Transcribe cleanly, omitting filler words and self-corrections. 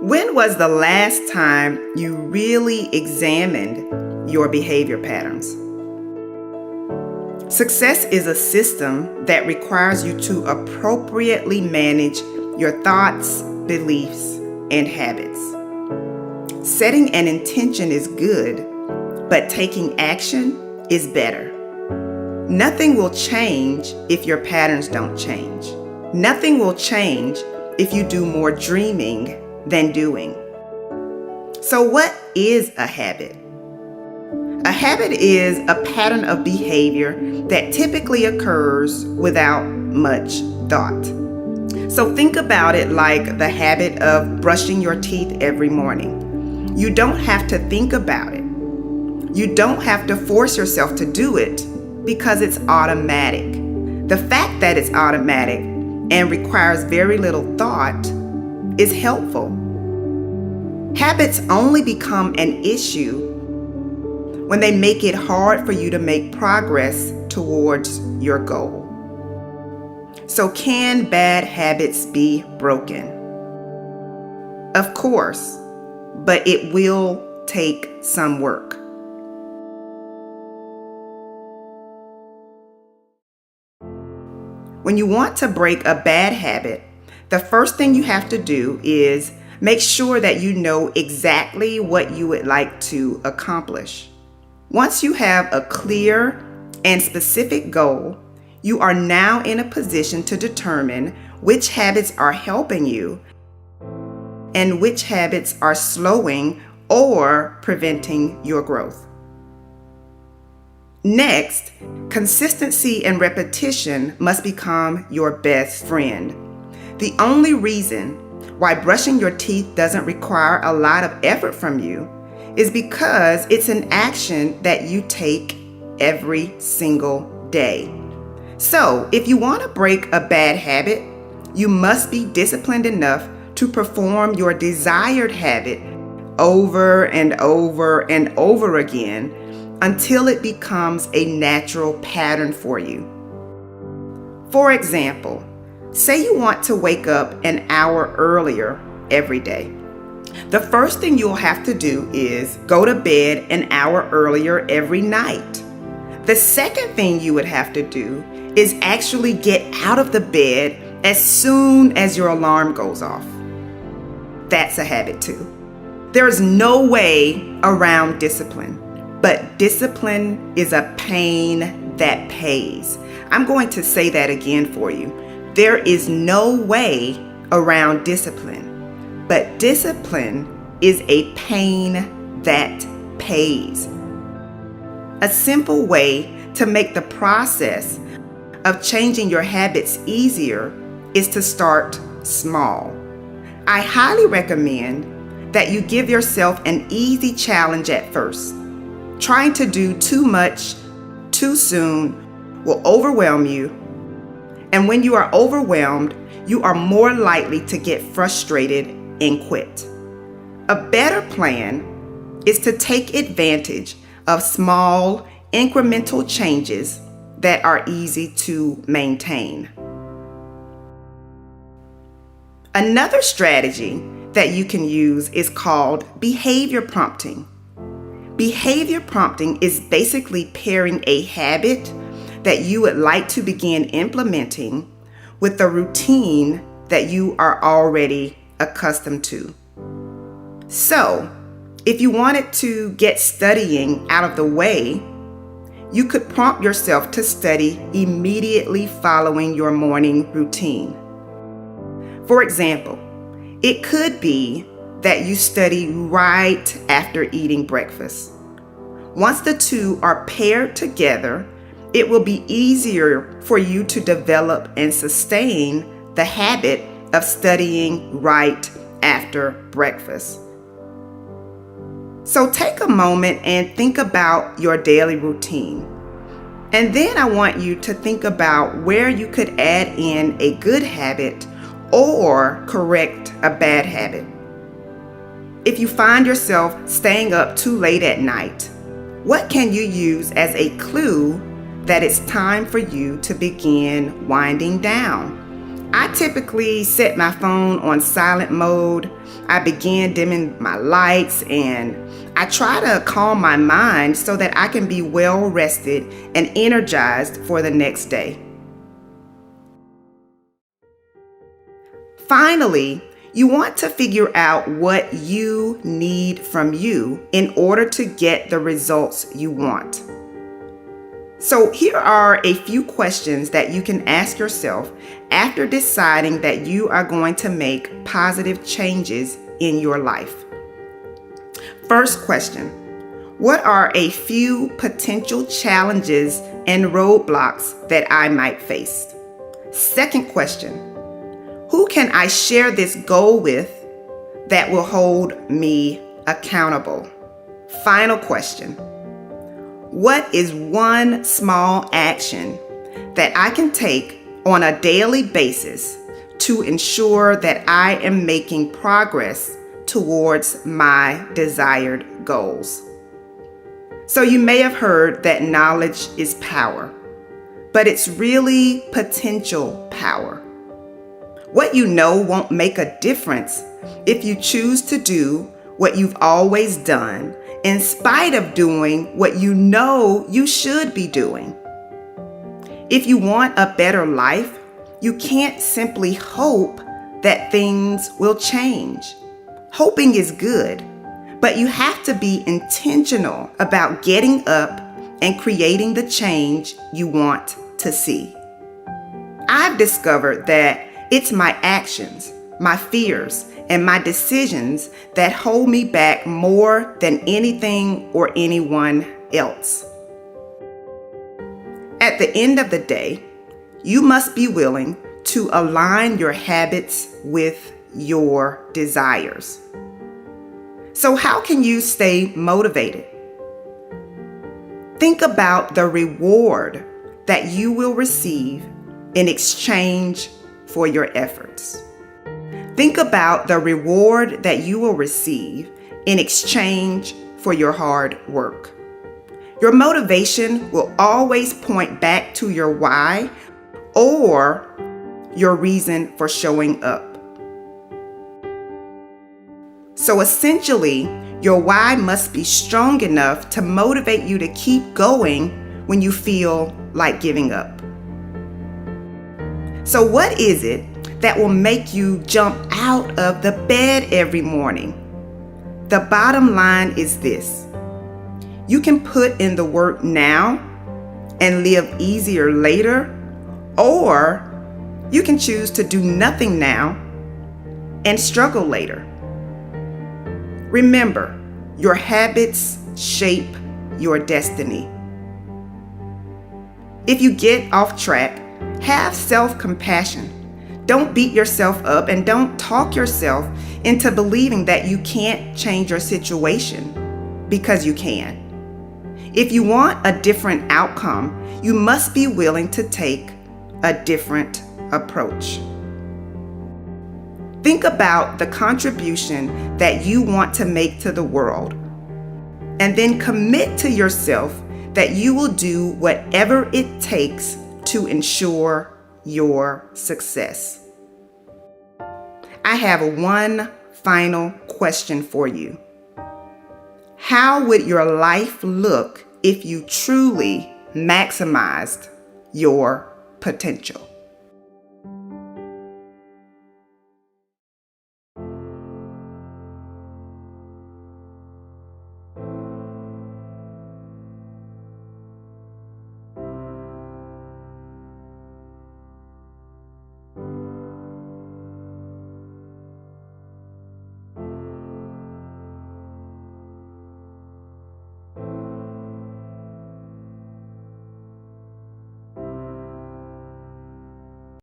When was the last time you really examined your behavior patterns? Success is a system that requires you to appropriately manage your thoughts, beliefs, and habits. Setting an intention is good, but taking action is better. Nothing will change if your patterns don't change. Nothing will change if you do more dreaming than doing. So what is a habit? A habit is a pattern of behavior that typically occurs without much thought. So think about it like the habit of brushing your teeth every morning. You don't have to think about it. You don't have to force yourself to do it because it's automatic. The fact that it's automatic and requires very little thought is helpful. Habits only become an issue when they make it hard for you to make progress towards your goal. So can bad habits be broken? Of course, but it will take some work. When you want to break a bad habit, the first thing you have to do is make sure that you know exactly what you would like to accomplish. Once you have a clear and specific goal, you are now in a position to determine which habits are helping you and which habits are slowing or preventing your growth. Next, consistency and repetition must become your best friend. The only reason why brushing your teeth doesn't require a lot of effort from you is because it's an action that you take every single day. So, if you want to break a bad habit, you must be disciplined enough to perform your desired habit over and over and over again until it becomes a natural pattern for you. For example, say you want to wake up an hour earlier every day. The first thing you'll have to do is go to bed an hour earlier every night. The second thing you would have to do is actually get out of the bed as soon as your alarm goes off. That's a habit too. There's no way around discipline, but discipline is a pain that pays. I'm going to say that again for you. There is no way around discipline, but discipline is a pain that pays. A simple way to make the process of changing your habits easier is to start small. I highly recommend that you give yourself an easy challenge at first. Trying to do too much too soon will overwhelm you, and when you are overwhelmed, you are more likely to get frustrated and quit. A better plan is to take advantage of small, incremental changes that are easy to maintain. Another strategy that you can use is called behavior prompting. Behavior prompting is basically pairing a habit that you would like to begin implementing with a routine that you are already accustomed to. So, if you wanted to get studying out of the way, you could prompt yourself to study immediately following your morning routine. For example, it could be that you study right after eating breakfast. Once the two are paired together, it will be easier for you to develop and sustain the habit of studying right after breakfast. So take a moment and think about your daily routine. And then I want you to think about where you could add in a good habit or correct a bad habit. If you find yourself staying up too late at night, what can you use as a clue that it's time for you to begin winding down? I typically set my phone on silent mode. I begin dimming my lights and I try to calm my mind so that I can be well rested and energized for the next day. Finally, you want to figure out what you need from you in order to get the results you want. So here are a few questions that you can ask yourself after deciding that you are going to make positive changes in your life. First question: what are a few potential challenges and roadblocks that I might face? Second question: who can I share this goal with that will hold me accountable? Final question: what is one small action that I can take on a daily basis to ensure that I am making progress towards my desired goals? So you may have heard that knowledge is power, but it's really potential power. What you know won't make a difference if you choose to do what you've always done in spite of doing what you know you should be doing. If you want a better life, you can't simply hope that things will change. Hoping is good, but you have to be intentional about getting up and creating the change you want to see. I've discovered that it's my actions, my fears, and my decisions that hold me back more than anything or anyone else. At the end of the day, you must be willing to align your habits with your desires. So how can you stay motivated? Think about the reward that you will receive in exchange for your efforts. Think about the reward that you will receive in exchange for your hard work. Your motivation will always point back to your why or your reason for showing up. So essentially, your why must be strong enough to motivate you to keep going when you feel like giving up. So what is it that will make you jump out of the bed every morning? The bottom line is this: you can put in the work now and live easier later, or you can choose to do nothing now and struggle later. Remember, your habits shape your destiny. If you get off track, have self-compassion. Don't beat yourself up and don't talk yourself into believing that you can't change your situation, because you can. If you want a different outcome, you must be willing to take a different approach. Think about the contribution that you want to make to the world, and then commit to yourself that you will do whatever it takes to ensure your success. I have one final question for you. How would your life look if you truly maximized your potential?